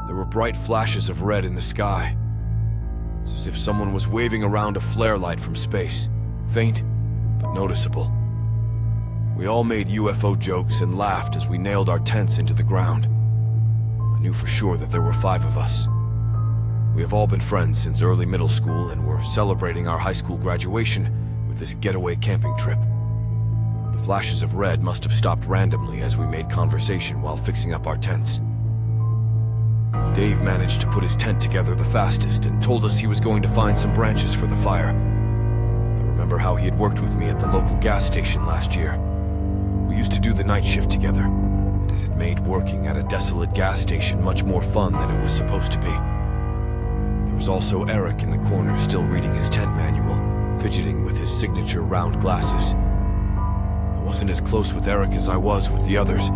There were bright flashes of red in the sky. It's as if someone was waving around a flare light from space, faint but noticeable. We all made UFO jokes and laughed as we nailed our tents into the ground. I knew for sure that there were 5 of us. We have all been friends since early middle school and were celebrating our high school graduation with this getaway camping trip. The flashes of red must have stopped randomly as we made conversation while fixing up our tents. Dave managed to put his tent together the fastest and told us he was going to find some branches for the fire. I remember how he had worked with me at the local gas station last year. We used to do the night shift together, and it had made working at a desolate gas station much more fun than it was supposed to be. There was also Eric in the corner still reading his tent manual, fidgeting with his signature round glasses. I wasn't as close with Eric as I was with the others,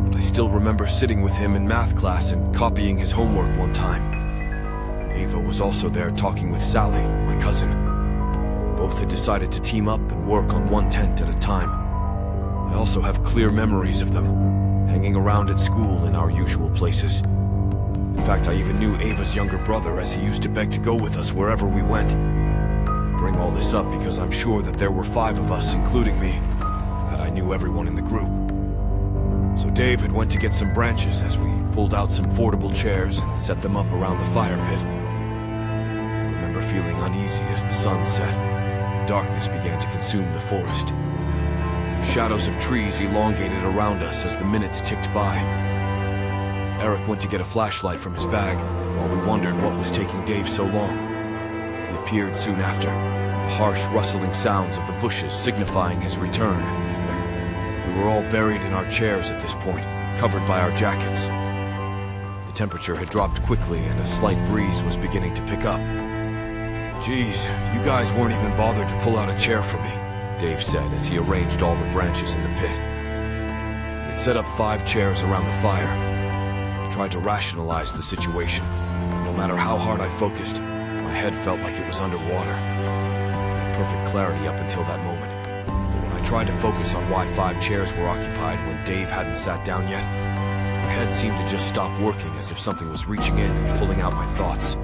but I still remember sitting with him in math class and copying his homework one time. Ava was also there talking with Sally, my cousin. Both had decided to team up and work on one tent at a time. I also have clear memories of them, hanging around at school in our usual places. In fact, I even knew Ava's younger brother as he used to beg to go with us wherever we went. I bring all this up because I'm sure that there were 5 of us, including me, and that I knew everyone in the group. So David went to get some branches as we pulled out some foldable chairs and set them up around the fire pit. I remember feeling uneasy as the sun set, and darkness began to consume the forest. The shadows of trees elongated around us as the minutes ticked by. Eric went to get a flashlight from his bag while we wondered what was taking Dave so long. He appeared soon after, the harsh rustling sounds of the bushes signifying his return. We were all buried in our chairs at this point, covered by our jackets. The temperature had dropped quickly and a slight breeze was beginning to pick up. "Geez, you guys weren't even bothered to pull out a chair for me," Dave said as he arranged all the branches in the pit. He had set up 5 chairs around the fire. I tried to rationalize the situation. No matter how hard I focused, my head felt like it was underwater. I had perfect clarity up until that moment. But when I tried to focus on why 5 chairs were occupied when Dave hadn't sat down yet, my head seemed to just stop working as if something was reaching in and pulling out my thoughts.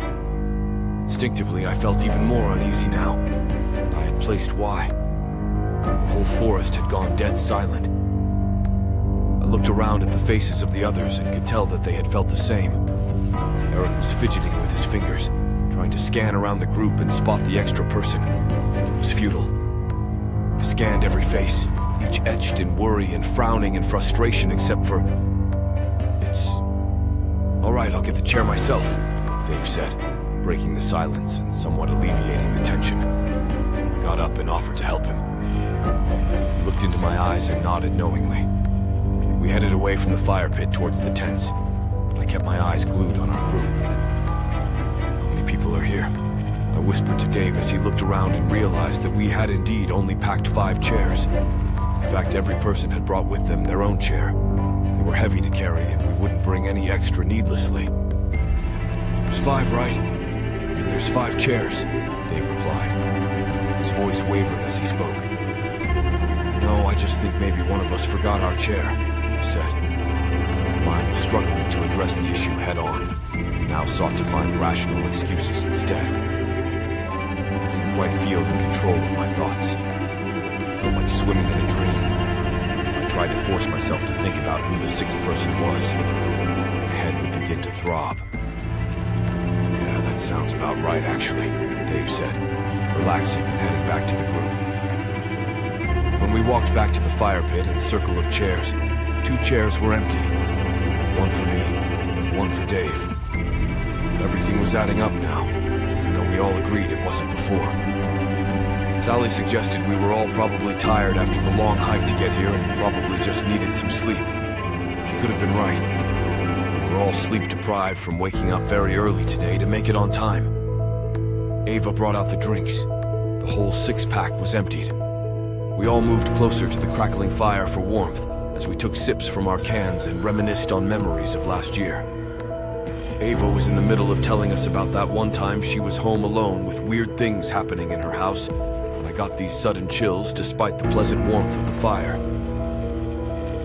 Instinctively, I felt even more uneasy now, and I had placed why. The whole forest had gone dead silent. I looked around at the faces of the others and could tell that they had felt the same. Eric was fidgeting with his fingers, trying to scan around the group and spot the extra person, and it was futile. I scanned every face, each etched in worry and frowning and frustration except for... "It's... all right, I'll get the chair myself," Dave said, breaking the silence and somewhat alleviating the tension. I got up and offered to help him. He looked into my eyes and nodded knowingly. We headed away from the fire pit towards the tents, but I kept my eyes glued on our group. "How many people are here?" I whispered to Dave as he looked around and realized that we had indeed only packed 5 chairs. In fact, every person had brought with them their own chair. They were heavy to carry and we wouldn't bring any extra needlessly. "There's 5, right?" "And there's 5 chairs," Dave replied. His voice wavered as he spoke. "No, I just think maybe one of us forgot our chair," I said. My mind was struggling to address the issue head-on, and now sought to find rational excuses instead. I didn't quite feel in control of my thoughts. It felt like swimming in a dream. If I tried to force myself to think about who the 6th person was, my head would begin to throb. "Yeah, that sounds about right, actually," Dave said, relaxing and heading back to the group. When we walked back to the fire pit and circle of chairs, 2 chairs were empty. One for me, and one for Dave. Everything was adding up now, even though we all agreed it wasn't before. Sally suggested we were all probably tired after the long hike to get here and probably just needed some sleep. She could have been right. We were all sleep-deprived from waking up very early today to make it on time. Ava brought out the drinks. The whole 6-pack was emptied. We all moved closer to the crackling fire for warmth as we took sips from our cans and reminisced on memories of last year. Ava was in the middle of telling us about that one time she was home alone with weird things happening in her house, and I got these sudden chills despite the pleasant warmth of the fire.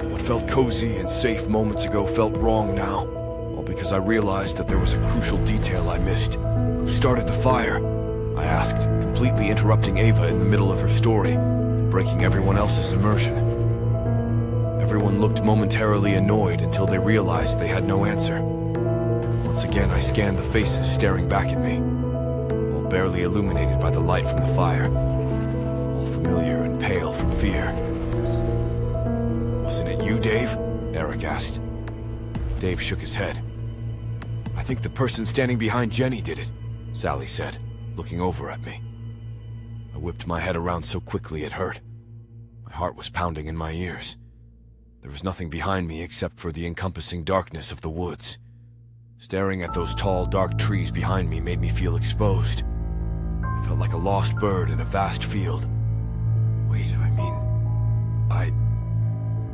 What felt cozy and safe moments ago felt wrong now, all because I realized that there was a crucial detail I missed. Who started the fire? I asked, completely interrupting Ava in the middle of her story and breaking everyone else's immersion. Everyone looked momentarily annoyed until they realized they had no answer. Once again, I scanned the faces staring back at me, all barely illuminated by the light from the fire, all familiar and pale from fear. "Wasn't it you, Dave?" Eric asked. Dave shook his head. "I think the person standing behind Jenny did it," Sally said, looking over at me. I whipped my head around so quickly it hurt. My heart was pounding in my ears. There was nothing behind me except for the encompassing darkness of the woods. Staring at those tall, dark trees behind me made me feel exposed. I felt like a lost bird in a vast field. Wait, I mean...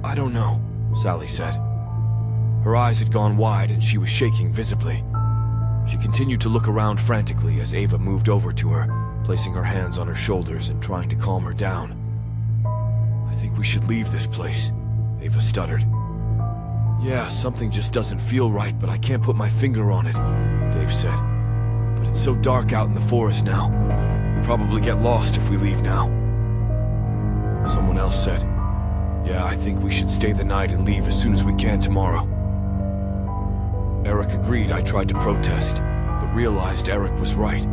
I don't know, Sally said. Her eyes had gone wide and she was shaking visibly. She continued to look around frantically as Ava moved over to her, placing her hands on her shoulders and trying to calm her down. "I think we should leave this place," Ava stuttered. "Yeah, something just doesn't feel right, but I can't put my finger on it," Dave said. "But it's so dark out in the forest now. We'll probably get lost if we leave now." Someone else said, "Yeah, I think we should stay the night and leave as soon as we can tomorrow." Eric agreed. I tried to protest, but realized Eric was right.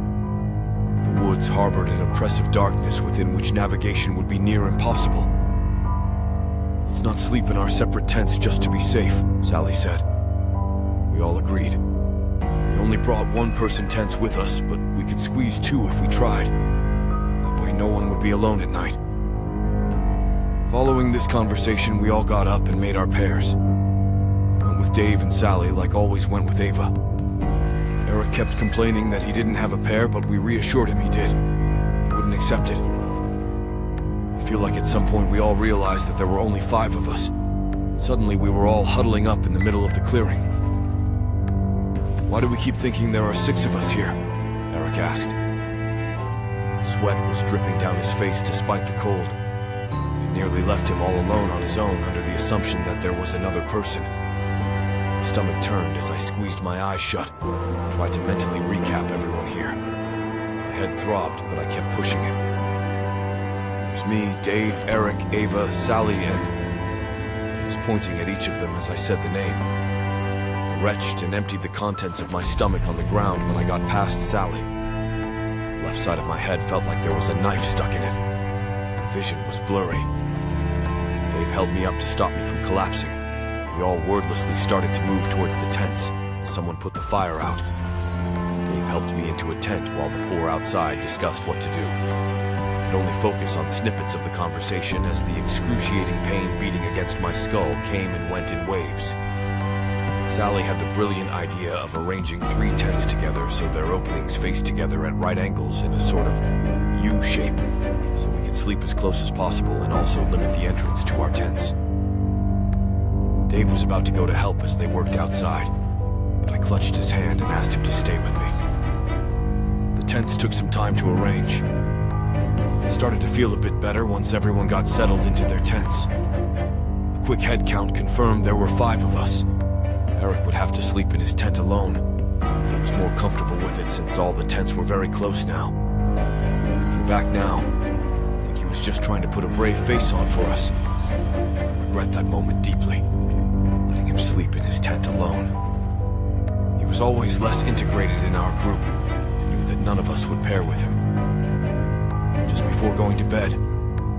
The woods harbored an oppressive darkness within which navigation would be near impossible. "Let's not sleep in our separate tents just to be safe," Sally said. We all agreed. We only brought one-person tents with us, but we could squeeze two if we tried. That way no one would be alone at night. Following this conversation, we all got up and made our pairs. I went with Dave and Sally like always went with Ava. Eric kept complaining that he didn't have a pair, but we reassured him he did. He wouldn't accept it. I feel like at some point we all realized that there were only 5 of us. Suddenly we were all huddling up in the middle of the clearing. "Why do we keep thinking there are 6 of us here?" Eric asked. Sweat was dripping down his face despite the cold. It nearly left him all alone on his own under the assumption that there was another person. My stomach turned as I squeezed my eyes shut and tried to mentally recap everyone here. My head throbbed, but I kept pushing it. There's me, Dave, Eric, Ava, Sally, and... I was pointing at each of them as I said the name. I retched and emptied the contents of my stomach on the ground when I got past Sally. The left side of my head felt like there was a knife stuck in it. My vision was blurry. Dave held me up to stop me from collapsing. We all wordlessly started to move towards the tents. Someone put the fire out. Dave helped me into a tent while the 4 outside discussed what to do. I could only focus on snippets of the conversation as the excruciating pain beating against my skull came and went in waves. Sally had the brilliant idea of arranging 3 tents together so their openings faced together at right angles in a sort of U shape, so we could sleep as close as possible and also limit the entrance to our tents. Dave was about to go to help as they worked outside, but I clutched his hand and asked him to stay with me. The tents took some time to arrange. I started to feel a bit better once everyone got settled into their tents. A quick head count confirmed there were 5 of us. Eric would have to sleep in his tent alone. He was more comfortable with it since all the tents were very close now. Looking back now, I think he was just trying to put a brave face on for us. I regret that moment deeply, letting him sleep in his tent alone. He was always less integrated in our group, and knew that none of us would pair with him. Just before going to bed,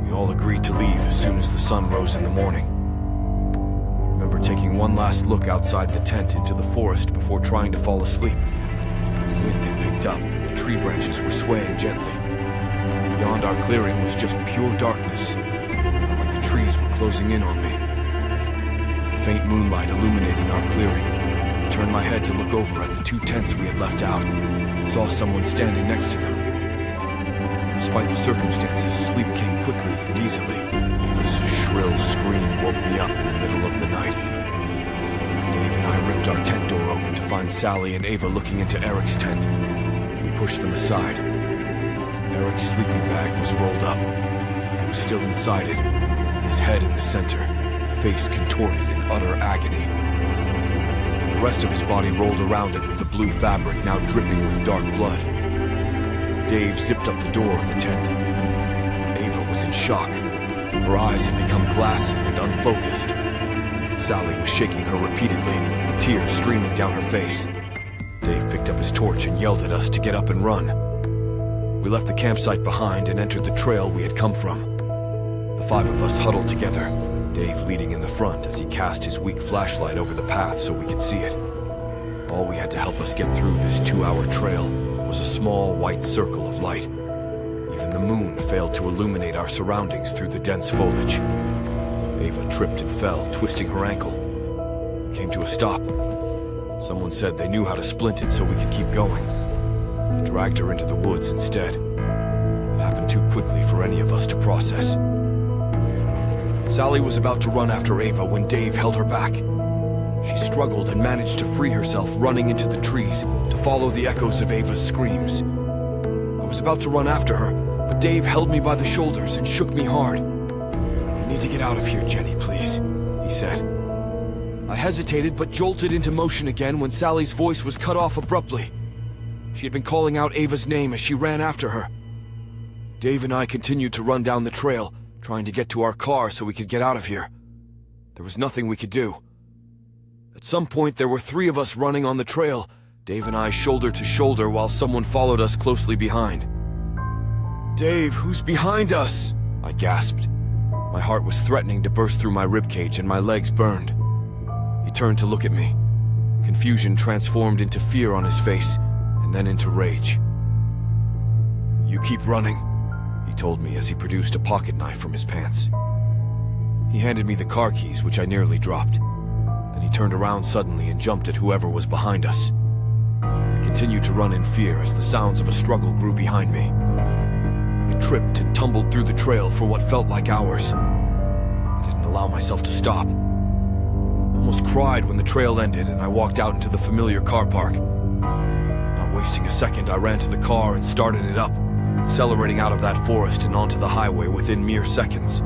we all agreed to leave as soon as the sun rose in the morning. I remember taking one last look outside the tent into the forest before trying to fall asleep. The wind had picked up and the tree branches were swaying gently. Beyond our clearing was just pure darkness. It felt like the trees were closing in on me. With the faint moonlight illuminating our clearing, I turned my head to look over at the 2 tents we had left out and saw someone standing next to them. Despite the circumstances, sleep came quickly and easily. Ava's shrill scream woke me up in the middle of the night. Dave and I ripped our tent door open to find Sally and Ava looking into Eric's tent. We pushed them aside. Eric's sleeping bag was rolled up. He was still inside it, his head in the center, face contorted in utter agony. The rest of his body rolled around it with the blue fabric now dripping with dark blood. Dave zipped up the door of the tent. Ava was in shock. Her eyes had become glassy and unfocused. Sally was shaking her repeatedly, tears streaming down her face. Dave picked up his torch and yelled at us to get up and run. We left the campsite behind and entered the trail we had come from. The five of us huddled together, Dave leading in the front as he cast his weak flashlight over the path so we could see it. All we had to help us get through this 2-hour trail was a small white circle of light. Even the moon failed to illuminate our surroundings through the dense foliage. Ava tripped and fell, twisting her ankle. We came to a stop. Someone said they knew how to splint it so we could keep going. They dragged her into the woods instead. It happened too quickly for any of us to process. Sally was about to run after Ava when Dave held her back. She struggled and managed to free herself, running into the trees to follow the echoes of Ava's screams. I was about to run after her, but Dave held me by the shoulders and shook me hard. "We need to get out of here, Jenny, please," he said. I hesitated but jolted into motion again when Sally's voice was cut off abruptly. She had been calling out Ava's name as she ran after her. Dave and I continued to run down the trail, trying to get to our car so we could get out of here. There was nothing we could do. At some point, there were 3 of us running on the trail, Dave and I shoulder to shoulder while someone followed us closely behind. "Dave, who's behind us?" I gasped. My heart was threatening to burst through my ribcage and my legs burned. He turned to look at me. Confusion transformed into fear on his face, and then into rage. "You keep running," he told me as he produced a pocket knife from his pants. He handed me the car keys, which I nearly dropped. Then he turned around suddenly and jumped at whoever was behind us. I continued to run in fear as the sounds of a struggle grew behind me. I tripped and tumbled through the trail for what felt like hours. I didn't allow myself to stop. I almost cried when the trail ended and I walked out into the familiar car park. Not wasting a second, I ran to the car and started it up, accelerating out of that forest and onto the highway within mere seconds.